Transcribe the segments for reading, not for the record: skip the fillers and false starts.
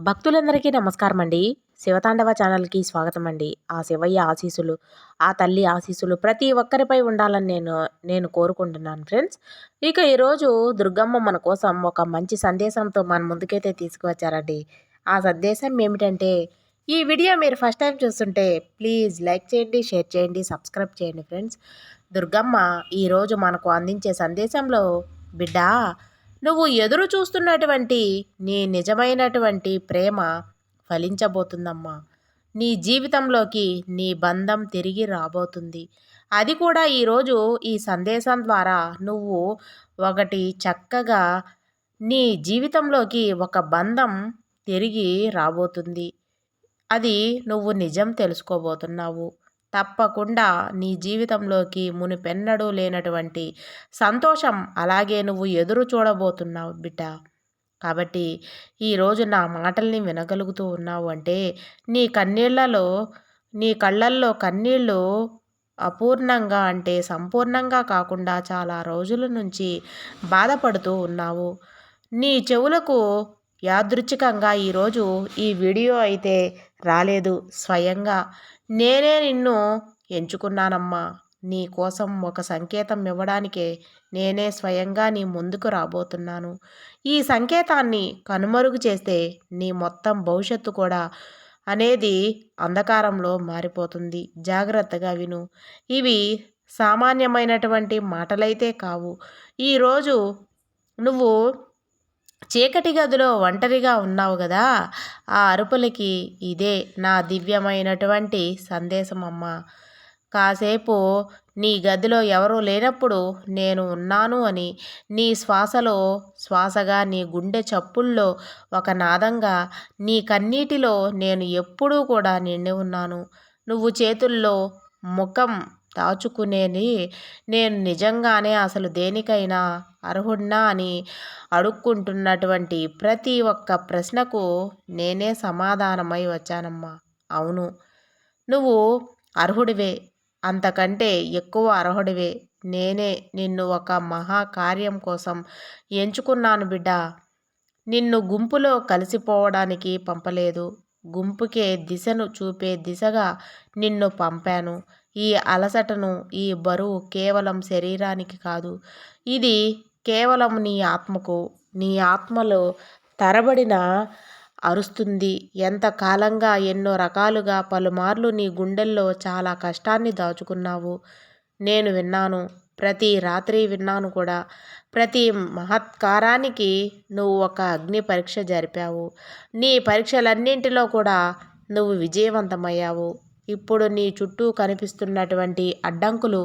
భక్తులందరికీ నమస్కారం అండి. శివతాండవ ఛానల్‌కి స్వాగతం అండి. ఆ శివయ్య ఆశీస్సులు, ఆ తల్లి ఆశీస్సులు ప్రతి ఒక్కరిపై ఉండాలని నేను కోరుకుంటున్నాను ఫ్రెండ్స్. ఇక ఈరోజు దుర్గమ్మ మన కోసం ఒక మంచి సందేశంతో మన ముందుకైతే తీసుకువచ్చారండి. ఆ సందేశం ఏమిటంటే, ఈ వీడియో మీరు ఫస్ట్ టైం చూస్తుంటే ప్లీజ్ లైక్ చేయండి, షేర్ చేయండి, సబ్స్క్రైబ్ చేయండి ఫ్రెండ్స్. దుర్గమ్మ ఈరోజు మనకు అందించే సందేశంలో, బిడ్డా, నువ్వు ఎదురు చూస్తున్నటువంటి నీ నిజమైనటువంటి ప్రేమ ఫలించబోతుందమ్మా. నీ జీవితంలోకి నీ బంధం తిరిగి రాబోతుంది. అది కూడా ఈరోజు ఈ సందేశం ద్వారా నువ్వు ఒకటి చక్కగా నీ జీవితంలోకి ఒక బంధం తిరిగి రాబోతుంది. అది నువ్వు నిజం తెలుసుకోబోతున్నావు. తప్పకుండా నీ జీవితంలోకి మునుపెన్నడూ లేనటువంటి సంతోషం అలాగే నువ్వు ఎదురు చూడబోతున్నావు బిడ్డ. కాబట్టి ఈరోజు నా మాటల్ని వినగలుగుతూ ఉన్నావు అంటే నీ కళ్ళల్లో కన్నీళ్ళు అపూర్ణంగా అంటే సంపూర్ణంగా కాకుండా చాలా రోజుల నుంచి బాధపడుతూ ఉన్నావు. నీ చెవులకు యాదృచ్ఛికంగా ఈరోజు ఈ వీడియో అయితే రాలేదు. స్వయంగా నేనే నిన్ను ఎంచుకున్నానమ్మా. నీ కోసం ఒక సంకేతం ఇవ్వడానికే నేనే స్వయంగా నీ ముందుకు రాబోతున్నాను. ఈ సంకేతాన్ని కనుమరుగు చేస్తే నీ మొత్తం భవిష్యత్తు కూడా అనేది అంధకారంలో మారిపోతుంది. జాగ్రత్తగా విను. ఇవి సామాన్యమైనటువంటి మాటలైతే కావు. ఈరోజు నువ్వు చీకటి గదిలో ఒంటరిగా ఉన్నావు కదా, ఆ అరుపులకి ఇదే నా దివ్యమైనటువంటి సందేశం అమ్మా. కాసేపు నీ గదిలో ఎవరూ లేనప్పుడు నేను ఉన్నాను అని, నీ శ్వాసలో శ్వాసగా, నీ గుండె చప్పుల్లో ఒక నాదంగా, నీ కన్నీటిలో నేను ఎప్పుడూ కూడా నిండి ఉన్నాను. నువ్వు చేతుల్లో ముఖం దాచుకునేది నేను నిజంగానే అసలు దేనికైనా అర్హుడినా అని అడుక్కుంటున్నటువంటి ప్రతి ఒక్క ప్రశ్నకు నేనే సమాధానమై వచ్చానమ్మా. అవును, నువ్వు అర్హుడివే, అంతకంటే ఎక్కువ అర్హుడివే. నేనే నిన్ను ఒక మహాకార్యం కోసం ఎంచుకున్నాను బిడ్డ. నిన్ను గుంపులో కలిసిపోవడానికి పంపలేదు. గుంపుకే దిశను చూపే దిశగా నిన్ను పంపాను. ఈ అలసటను, ఈ బరువు కేవలం శరీరానికి కాదు, ఇది కేవలం నీ ఆత్మకు. నీ ఆత్మలో తరబడిన అరుస్తుంది. ఎంతకాలంగా ఎన్నో రకాలుగా పలుమార్లు నీ గుండెల్లో చాలా కష్టాన్ని దాచుకున్నావు. నేను విన్నాను. ప్రతి రాత్రి విన్నాను కూడా. ప్రతి మహత్కారానికి నువ్వు ఒక అగ్ని పరీక్ష జరిపావు. నీ పరీక్షలన్నింటిలో కూడా నువ్వు విజయవంతమయ్యావు. ఇప్పుడు నీ చుట్టూ కనిపిస్తున్నటువంటి అడ్డంకులు,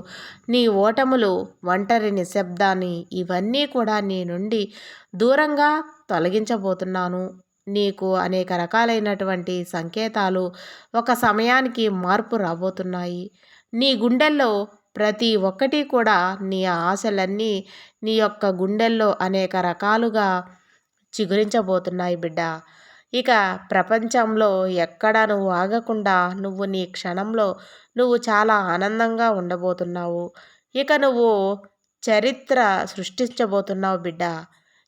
నీ ఓటములు, ఒంటరి నిశ్శబ్దాన్ని, ఇవన్నీ కూడా నీ నుండి దూరంగా తొలగించబోతున్నాను. నీకు అనేక రకాలైనటువంటి సంకేతాలు ఒక సమయానికి మార్పు రాబోతున్నాయి. నీ గుండెల్లో ప్రతి ఒక్కటి కూడా నీ ఆశలన్నీ నీ యొక్క గుండెల్లో అనేక రకాలుగా చిగురించబోతున్నాయి బిడ్డ. ఇక ప్రపంచంలో ఎక్కడ నువ్వు ఆగకుండా నువ్వు నీ క్షణంలో నువ్వు చాలా ఆనందంగా ఉండబోతున్నావు. ఇక నువ్వు చరిత్ర సృష్టించబోతున్నావు బిడ్డ.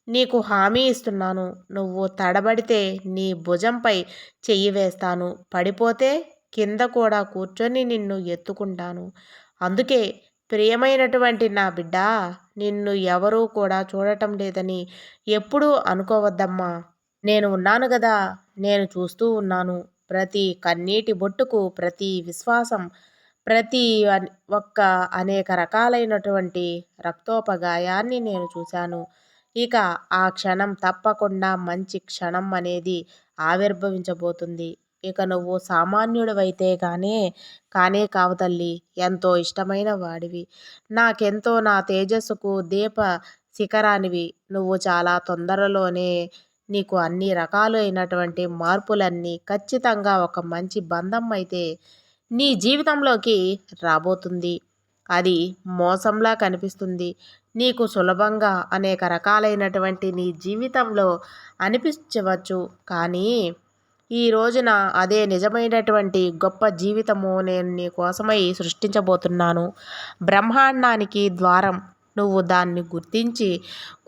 నీకు హామీ ఇస్తున్నాను. నువ్వు తడబడితే నీ భుజంపై చెయ్యి వేస్తాను. పడిపోతే కింద కూడా కూర్చొని నిన్ను ఎత్తుకుంటాను. అందుకే ప్రియమైనటువంటి నా బిడ్డ, నిన్ను ఎవరూ కూడా చూడటం లేదని ఎప్పుడూ అనుకోవద్దమ్మా. నేను ఉన్నాను గదా, నేను చూస్తూ ఉన్నాను. ప్రతి కన్నీటి బొట్టుకు, ప్రతి విశ్వాసం, ప్రతి ఒక్క అనేక రకాలైనటువంటి రక్తోపగాయాన్ని నేను చూశాను. ఇక ఆ క్షణం తప్పకుండా మంచి క్షణం అనేది ఆవిర్భవించబోతుంది. ఇక నువ్వు సామాన్యుడివైతే కానే కావు తల్లి. ఎంతో ఇష్టమైన వాడివి. నాకెంతో నా తేజస్సుకు దీప శిఖరానివి. నువ్వు చాలా తొందరలోనే నీకు అన్ని రకాలైనటువంటి మార్పులన్నీ ఖచ్చితంగా ఒక మంచి బంధం అయితే నీ జీవితంలోకి రాబోతుంది. అది మోసంలా కనిపిస్తుంది. నీకు సులభంగా అనేక రకాలైనటువంటి నీ జీవితంలో అనిపించవచ్చు. కానీ ఈ రోజున అదే నిజమైనటువంటి గొప్ప జీవితము నేను నీ కోసమై సృష్టించబోతున్నాను. బ్రహ్మాండానికి ద్వారం. నువ్వు దాన్ని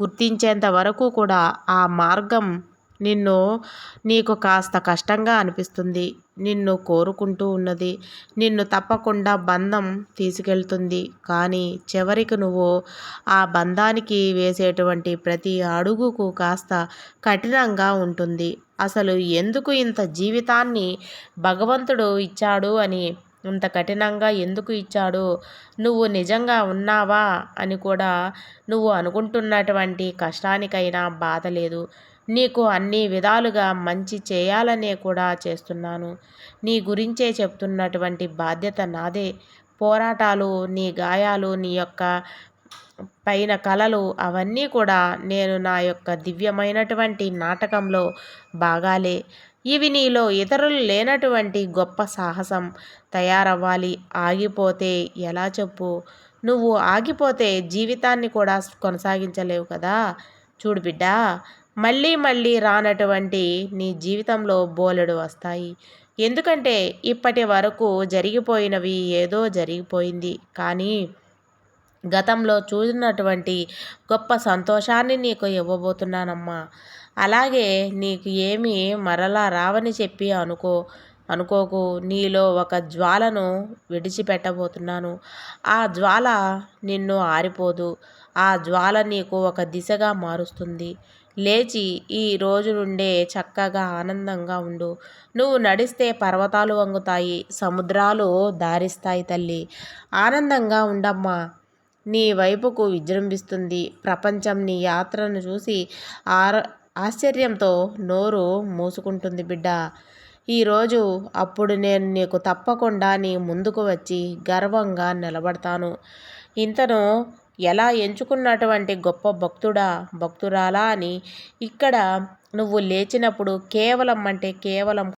గుర్తించేంత వరకు కూడా ఆ మార్గం నిన్ను నీకు కాస్త కష్టంగా అనిపిస్తుంది. నిన్ను కోరుకుంటూ ఉన్నది. నిన్ను తప్పకుండా బంధం తీసుకెళ్తుంది. కానీ చివరికి నువ్వు ఆ బంధానికి వేసేటువంటి ప్రతి అడుగుకు కాస్త కఠినంగా ఉంటుంది. అసలు ఎందుకు ఇంత జీవితాన్ని భగవంతుడు ఇచ్చాడు అని, ఇంత కఠినంగా ఎందుకు ఇచ్చాడు? నువ్వు నిజంగా ఉన్నావా అని కూడా నువ్వు అనుకుంటున్నటువంటి కష్టానికైనా బాధ లేదు. నీకు అన్ని విధాలుగా మంచి చేయాలనే కూడా చేస్తున్నాను. నీ గురించే చెప్తున్నటువంటి బాధ్యత నాదే. పోరాటాలు, నీ గాయాలు, నీ యొక్క పైన కలలు అవన్నీ కూడా నేను నా యొక్క దివ్యమైనటువంటి నాటకంలో భాగాలే. ఇవి నీలో ఇతరులు లేనటువంటి గొప్ప సాహసం. తయారవ్వాలి. ఆగిపోతే ఎలా చెప్పు? నువ్వు ఆగిపోతే జీవితాన్ని కూడా కొనసాగించలేవు కదా! చూడు బిడ్డా, మళ్ళీ మళ్ళీ రానటువంటి నీ జీవితంలో బోలెడు వస్తాయి. ఎందుకంటే ఇప్పటి వరకు జరిగిపోయినవి ఏదో జరిగిపోయింది. కానీ గతంలో చూసినటువంటి గొప్ప సంతోషాన్ని నీకు ఇవ్వబోతున్నానమ్మా. అలాగే నీకు ఏమీ మరలా రావని చెప్పి అనుకోకు. నీలో ఒక జ్వాలను విడిచిపెట్టబోతున్నాను. ఆ జ్వాల నిన్ను ఆరిపోదు. ఆ జ్వాల నీకు ఒక దిశగా మారుస్తుంది. లేచి ఈ రోజు నుండే చక్కగా ఆనందంగా ఉండు. నువ్వు నడిస్తే పర్వతాలు వంగుతాయి, సముద్రాలు దారిస్తాయి తల్లి. ఆనందంగా ఉండమ్మా. నీ వైపుకు విజృంభిస్తుంది ప్రపంచం. నీ యాత్రను చూసి ఆశ్చర్యంతో నోరు మూసుకుంటుంది బిడ్డ. ఈరోజు అప్పుడు నేను నీకు తప్పకుండా నీ ముందుకు వచ్చి గర్వంగా నిలబడతాను. ఇంతను ఎలా ఎంచుకున్నటువంటి గొప్ప భక్తురాలా అని ఇక్కడ నువ్వు లేచినప్పుడు కేవలం అంటే కేవలం